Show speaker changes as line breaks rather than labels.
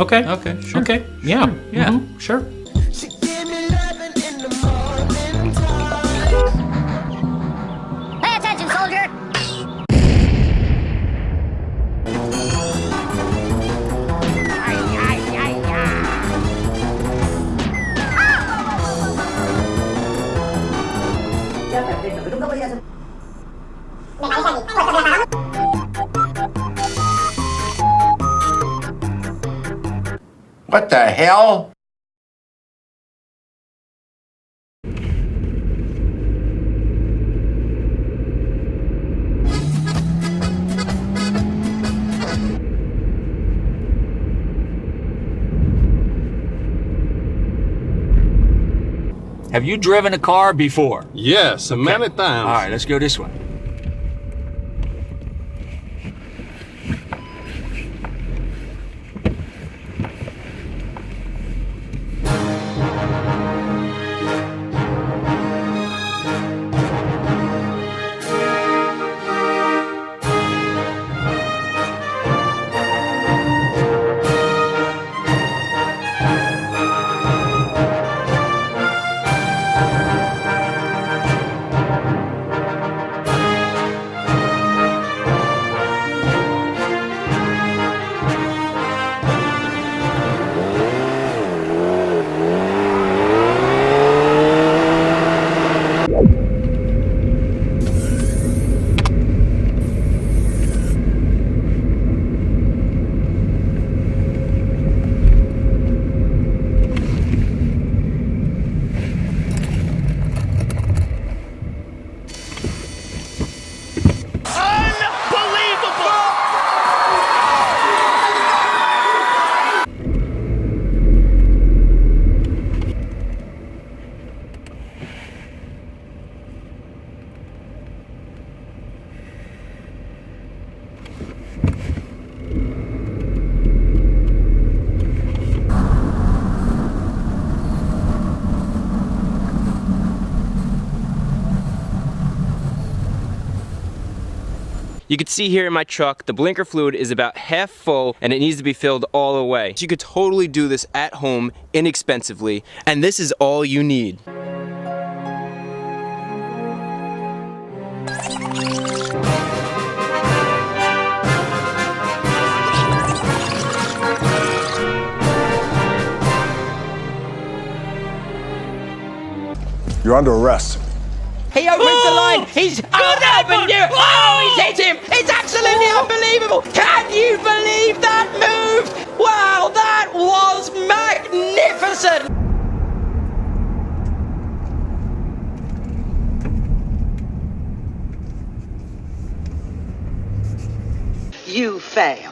Okay.
Okay, sure.
Okay. Yeah.
Sure, yeah.
Sure.
She gave me loving in the morning time.
Pay attention, soldier!
What the hell?
Have you driven a car before?
Yes, many times.
All right, let's go this way.
You can see here in my truck, the blinker fluid is about half full and it needs to be filled all the way. So you could totally do this at home inexpensively, and this is all you need.
You're under arrest.
He opens the line. He's opened you. Oh, he's hit him. It's absolutely unbelievable. Can you believe that move? Wow, that was magnificent.
You fail.